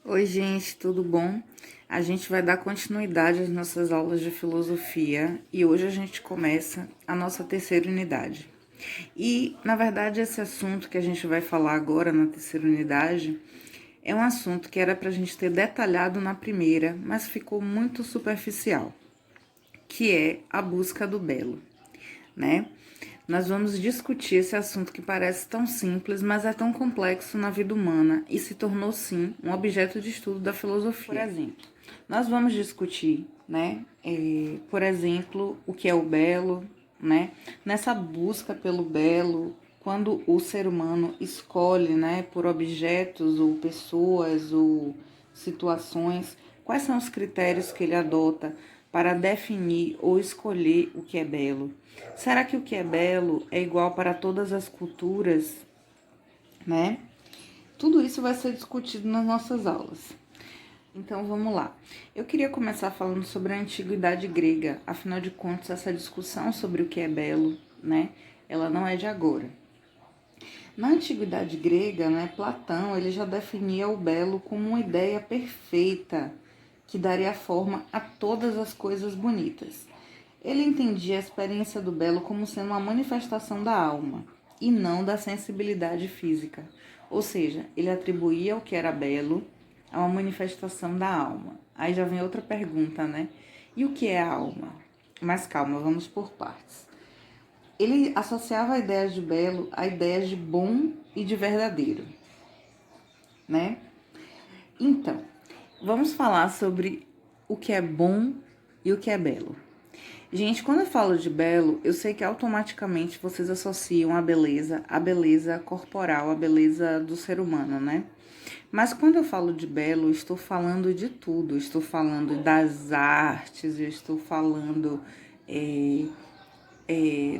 Oi, gente, tudo bom? A gente vai dar continuidade às nossas aulas de filosofia e hoje a gente começa a nossa terceira unidade. E, na verdade, esse assunto que a gente vai falar agora na terceira unidade é um assunto que era para a gente ter detalhado na primeira, mas ficou muito superficial, que é a busca do belo, né? Nós vamos discutir esse assunto que parece tão simples, mas é tão complexo na vida humana e se tornou, sim, um objeto de estudo da filosofia. Por exemplo, nós vamos discutir, né, por exemplo, o que é o belo, né, nessa busca pelo belo, quando o ser humano escolhe, né, por objetos ou pessoas ou situações, quais são os critérios que ele adota para definir ou escolher o que é belo? Será que o que é belo é igual para todas as culturas, né? Tudo isso vai ser discutido nas nossas aulas. Então vamos lá. Eu queria começar falando sobre a antiguidade grega. Afinal de contas, essa discussão sobre o que é belo, né? Ela não é de agora. Na antiguidade grega, né, Platão, ele já definia o belo como uma ideia perfeita que daria forma a todas as coisas bonitas. Ele entendia a experiência do belo como sendo uma manifestação da alma e não da sensibilidade física. Ou seja, ele atribuía o que era belo a uma manifestação da alma. Aí já vem outra pergunta, né? E o que é a alma? Mas calma, vamos por partes. Ele associava a ideia de belo a ideias de bom e de verdadeiro, né? Então, vamos falar sobre o que é bom e o que é belo. Gente, quando eu falo de belo, eu sei que automaticamente vocês associam a beleza corporal, a beleza do ser humano, né? Mas quando eu falo de belo, eu estou falando de tudo. Eu estou falando das artes, eu estou falando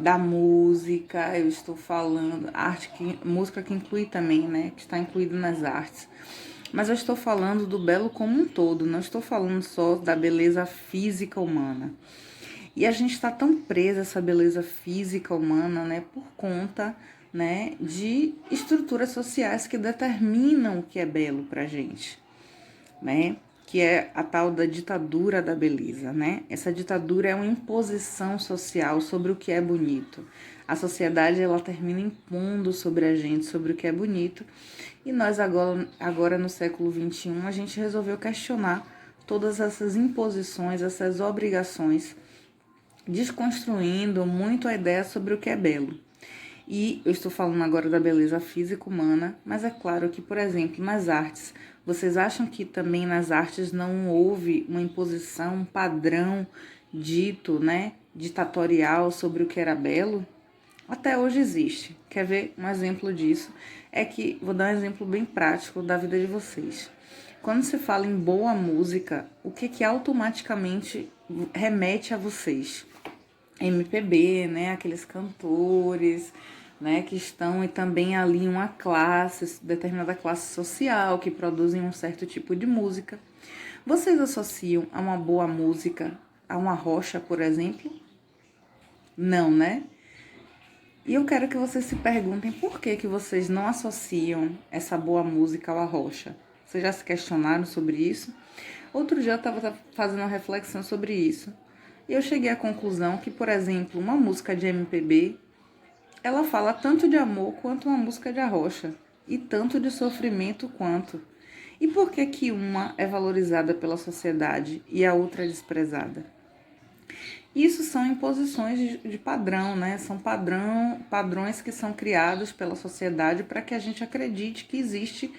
da música, eu estou falando música que inclui também, né? Que está incluída nas artes. Mas eu estou falando do belo como um todo, não estou falando só da beleza física humana. E a gente está tão presa a essa beleza física humana, né, por conta, né, de estruturas sociais que determinam o que é belo pra gente, né? Que é a tal da ditadura da beleza, né? Essa ditadura é uma imposição social sobre o que é bonito. A sociedade, ela termina impondo sobre a gente, sobre o que é bonito. E nós agora no século XXI, a gente resolveu questionar todas essas imposições, essas obrigações, desconstruindo muito a ideia sobre o que é belo. E eu estou falando agora da beleza física humana, mas é claro que, por exemplo, nas artes, vocês acham que também nas artes não houve uma imposição, um padrão dito, né, ditatorial sobre o que era belo? Até hoje existe. Quer ver um exemplo disso? É que, vou dar um exemplo bem prático da vida de vocês. Quando se fala em boa música, o que automaticamente remete a vocês? MPB, né? Aqueles cantores, né? Que estão e também ali em uma classe, determinada classe social, que produzem um certo tipo de música. Vocês associam a uma boa música a uma rocha, por exemplo? Não, né? E eu quero que vocês se perguntem por que vocês não associam essa boa música ao arrocha. Vocês já se questionaram sobre isso? Outro dia eu estava fazendo uma reflexão sobre isso. E eu cheguei à conclusão que, por exemplo, uma música de MPB, ela fala tanto de amor quanto uma música de arrocha. E tanto de sofrimento quanto. E por que que uma é valorizada pela sociedade e a outra é desprezada? Isso são imposições de padrão, né? São padrões que são criados pela sociedade para que a gente acredite que existe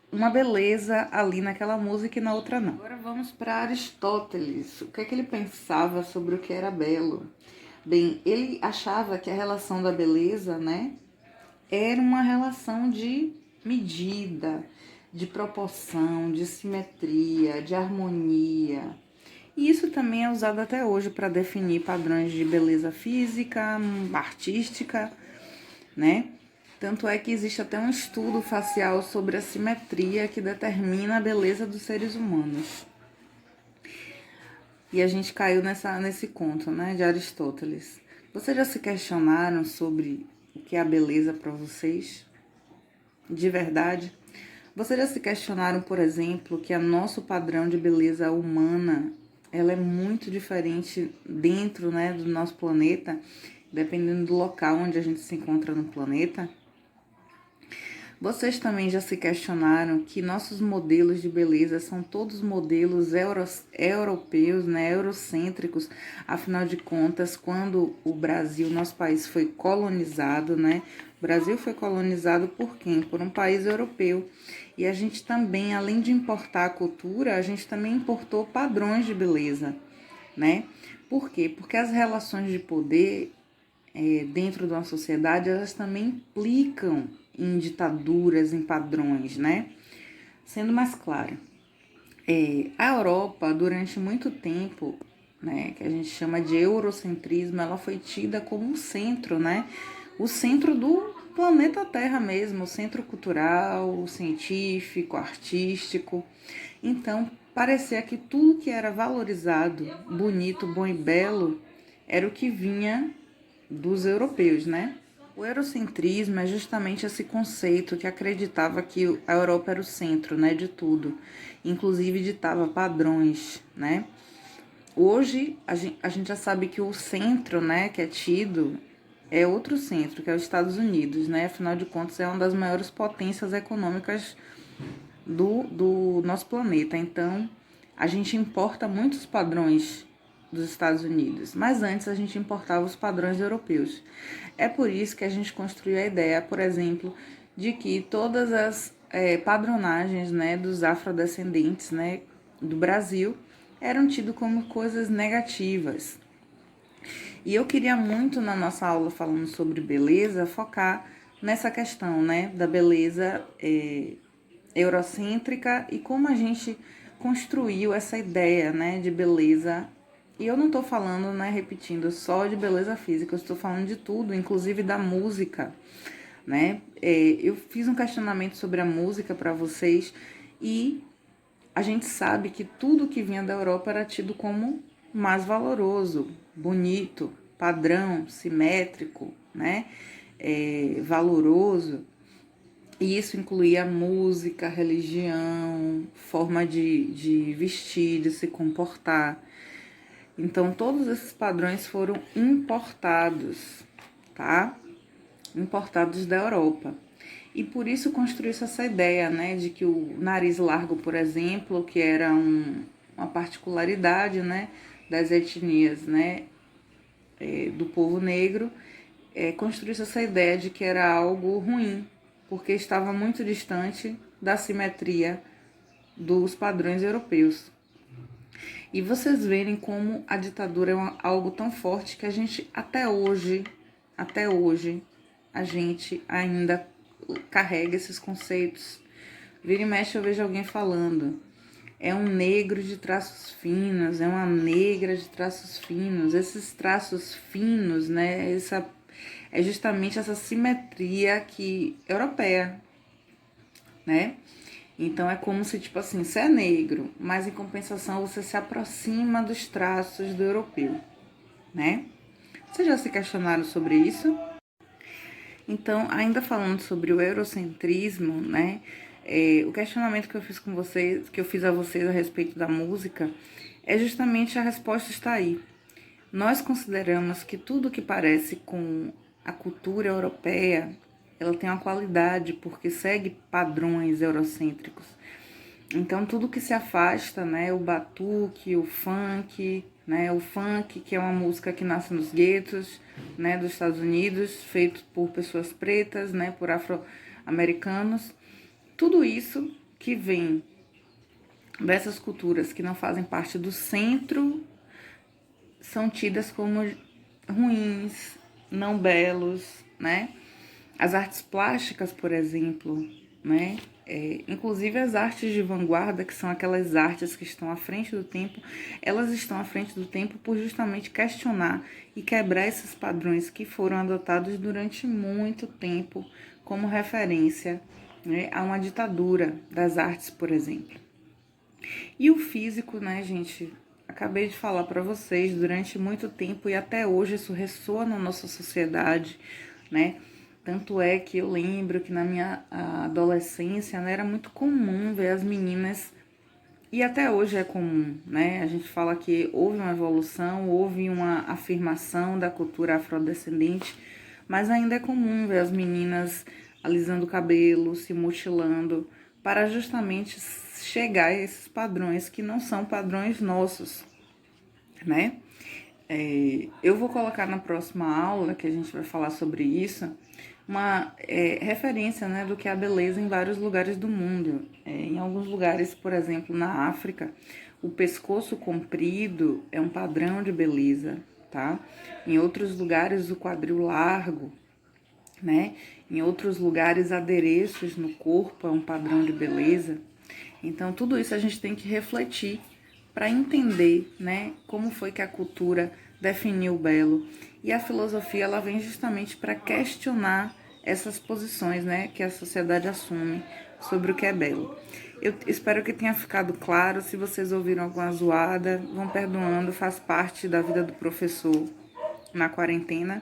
uma beleza ali naquela música e na outra não. Agora vamos para Aristóteles. O que é que ele pensava sobre o que era belo? Bem, ele achava que a relação da beleza, né, era uma relação de medida, de proporção, de simetria, de harmonia. E isso também é usado até hoje para definir padrões de beleza física, artística, né? Tanto é que existe até um estudo facial sobre a simetria que determina a beleza dos seres humanos. E a gente caiu nesse conto, né, de Aristóteles. Vocês já se questionaram sobre o que é a beleza para vocês? De verdade? Vocês já se questionaram, por exemplo, que o nosso padrão de beleza humana, ela é muito diferente dentro, né, do nosso planeta, dependendo do local onde a gente se encontra no planeta? Vocês também já se questionaram que nossos modelos de beleza são todos modelos europeus, né, eurocêntricos? Afinal de contas, quando o Brasil, nosso país, foi colonizado, né? O Brasil foi colonizado por quem? Por um país europeu. E a gente também, além de importar a cultura, a gente também importou padrões de beleza, né? Por quê? Porque as relações de poder dentro de uma sociedade, elas também implicam em ditaduras, em padrões, né? Sendo mais claro, a Europa, durante muito tempo, né, que a gente chama de eurocentrismo, ela foi tida como um centro, né? O centro do planeta Terra mesmo, o centro cultural, científico, artístico. Então, parecia que tudo que era valorizado, bonito, bom e belo, era o que vinha dos europeus, né? O eurocentrismo é justamente esse conceito que acreditava que a Europa era o centro, né, de tudo, inclusive ditava padrões, né? Hoje a gente já sabe que o centro, né, que é tido é outro centro, que é os Estados Unidos, né? Afinal de contas é uma das maiores potências econômicas do nosso planeta. Então a gente importa muitos padrões dos Estados Unidos, mas antes a gente importava os padrões europeus. É por isso que a gente construiu a ideia, por exemplo, de que todas as padronagens, né, dos afrodescendentes, né, do Brasil eram tidas como coisas negativas. E eu queria muito, na nossa aula falando sobre beleza, focar nessa questão, né, da beleza eurocêntrica e como a gente construiu essa ideia, né, de beleza. E eu não estou falando, né, repetindo, só de beleza física, eu estou falando de tudo, inclusive da música, né? Eu fiz um questionamento sobre a música para vocês e a gente sabe que tudo que vinha da Europa era tido como mais valoroso, bonito, padrão, simétrico, né? Valoroso. E isso incluía música, religião, forma de vestir, de se comportar. Então, todos esses padrões foram importados, tá? Importados da Europa. E por isso construiu-se essa ideia, né, de que o nariz largo, por exemplo, que era uma particularidade, né, das etnias, né, do povo negro, construiu-se essa ideia de que era algo ruim, porque estava muito distante da simetria dos padrões europeus. E vocês verem como a ditadura é algo tão forte que a gente até hoje, a gente ainda carrega esses conceitos. Vira e mexe eu vejo alguém falando. É um negro de traços finos, é uma negra de traços finos. Esses traços finos, né? É justamente essa simetria que europeia, né? Então é como se, tipo assim, você é negro, mas em compensação você se aproxima dos traços do europeu, né? Vocês já se questionaram sobre isso? Então, ainda falando sobre o eurocentrismo, né? O questionamento que eu fiz com vocês, que eu fiz a vocês a respeito da música, é justamente a resposta está aí. Nós consideramos que tudo que parece com a cultura europeia, ela tem uma qualidade porque segue padrões eurocêntricos. Então tudo que se afasta, né, o batuque, o funk, né, o funk que é uma música que nasce nos guetos, né, dos Estados Unidos, feito por pessoas pretas, né, por afro-americanos, tudo isso que vem dessas culturas que não fazem parte do centro são tidas como ruins, não belos, né? As artes plásticas, por exemplo, né? Inclusive as artes de vanguarda, que são aquelas artes que estão à frente do tempo, elas estão à frente do tempo por justamente questionar e quebrar esses padrões que foram adotados durante muito tempo como referência, né, a uma ditadura das artes, por exemplo. E o físico, né, gente? Acabei de falar para vocês, durante muito tempo e até hoje isso ressoa na nossa sociedade, né? Tanto é que eu lembro que na minha adolescência, né, era muito comum ver as meninas, e até hoje é comum, né? A gente fala que houve uma evolução, houve uma afirmação da cultura afrodescendente, mas ainda é comum ver as meninas alisando o cabelo, se mutilando, para justamente chegar a esses padrões que não são padrões nossos, né? Eu vou colocar na próxima aula, que a gente vai falar sobre isso, uma referência, né, do que é a beleza em vários lugares do mundo. Em alguns lugares, por exemplo, na África, o pescoço comprido é um padrão de beleza, tá? Em outros lugares, o quadril largo, né? Em outros lugares, adereços no corpo é um padrão de beleza. Então, tudo isso a gente tem que refletir para entender, né, como foi que a cultura definiu o belo. E a filosofia, ela vem justamente para questionar essas posições, né, que a sociedade assume sobre o que é belo. Eu espero que tenha ficado claro. Se vocês ouviram alguma zoada, vão perdoando, faz parte da vida do professor na quarentena.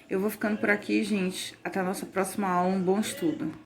Eu vou ficando por aqui, gente. Até a nossa próxima aula. Um bom estudo.